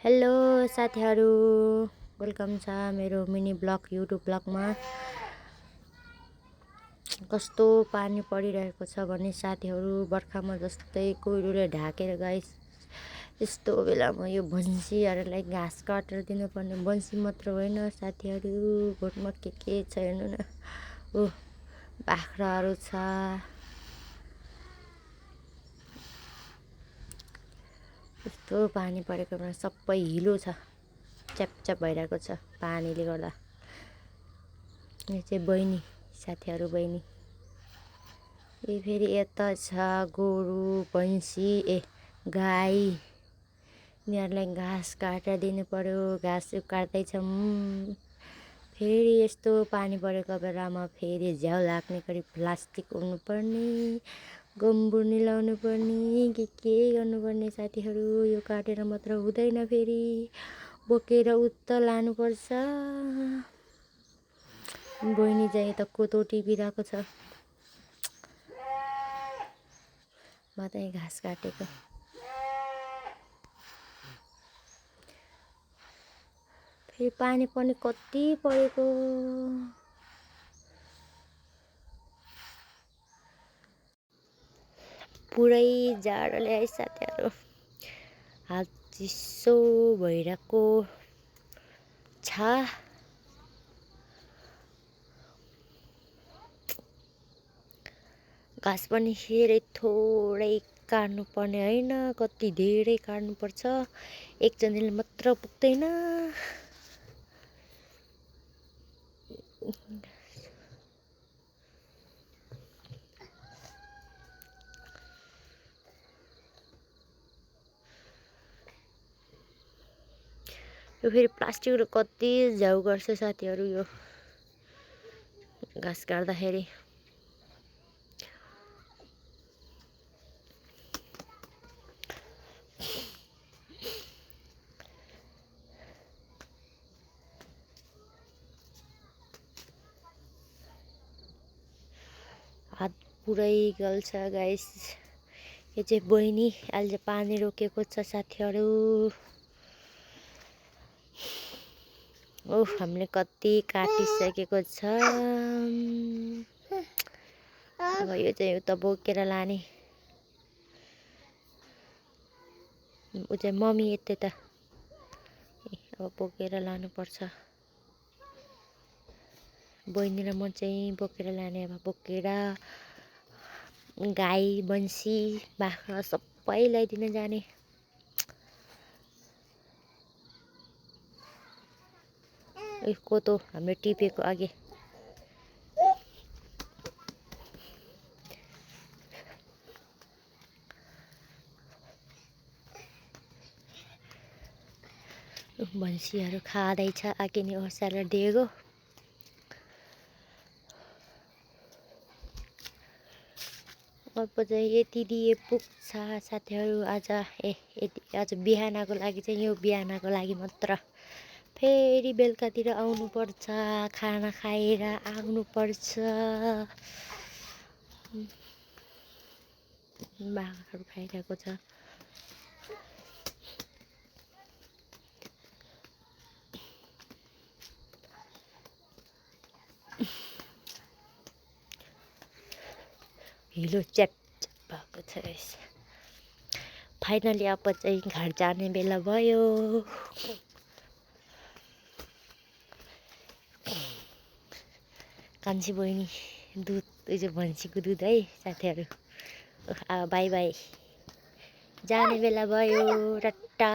Hello साथीहरू, welcome छ मेरो मिनी ब्लग युट्युब ब्लगमा। कस्तो पानी परिरहेको छ भने साथीहरू, बर्खामा जस्तै कुहिरोले ढाकेर गाइस। यस्तो बेलामा यो भैँसीहरूलाई घाँस काटेर दिनुपर्ने, भैँसी मात्र होइन साथीहरू, गोठमा के छ हेर्नु न। ओ बाख्राहरू छ। यस्तो पानी परेकोमा सबै हिलो छ, च्यापच्याप भइरहेको छ पानीले गर्दा। यो चाहिँ बहिनी साथीहरू, बहिनी। यो फेरि यता छ गोरु भैँसी गाई। यिनीहरूलाई घाँस काटेर दिनु पर्यो, घाँस काट्दैछौँ। फेरि यस्तो पानी परेको बेलामा फेरि झ्याउ लाग्ने गरी प्लास्टिक उड्नुपर्ने, गम्बुर मिलाउनु पर्ने, के गर्नुपर्ने साथीहरू। यो काटेर मात्र हुँदैन, फेरि बोकेर उता लानुपर्छ। बहिनी चाहिँ यता कोदो टिपिरहेको छ, म चाहिँ घाँस काटेको। फेरि पानी पनि कति परेको। पुरै जाडो ल्याए साथीहरू, हात चिसो भइरहेको छ। घाँस पनि धेरै थोरै काट्नुपर्ने होइन, कति धेरै काट्नुपर्छ। एकजनाले मात्र पुग्दैन। यो फेरि प्लास्टिकहरू कति झ्याउ गर्छ साथीहरू, यो घाँस काट्दाखेरि। हात पुरै गल्छ गाइस। यो चाहिँ बहिनी अहिले पानी रोकेको छ साथीहरू। ओह, हामीले कति काटिसकेको छ। अब यो चाहिँ उता बोकेर लाने। ऊ चाहिँ मम्मी यतै त, अब बोकेर लानुपर्छ। बहिनी र म चाहिँ बोकेर लाने। अब बोकेर गाई भैँसी बाख्रा सबै ल्याइदिन जाने। कोदो हामीले टिपेको अघि। भैँसीहरू खाँदैछ अघि नै ओसारेर दिएको। अब चाहिँ यति दिए पुग्छ साथीहरू। आज बिहानको लागि चाहिँ, यो बिहानको लागि मात्र। फेरि बेलुकातिर आउनुपर्छ, खाना खाएर आउनुपर्छ। बाख्राहरू खाइरहेको छ। हिलो च्याप भएको छ। फाइनली अब चाहिँ घर जाने बेला भयो। कान्छी बहिनी दुध, यो चाहिँ भैँसीको दुध है साथीहरू। अब बाई बाई, जाने बेला भयो, टाटा।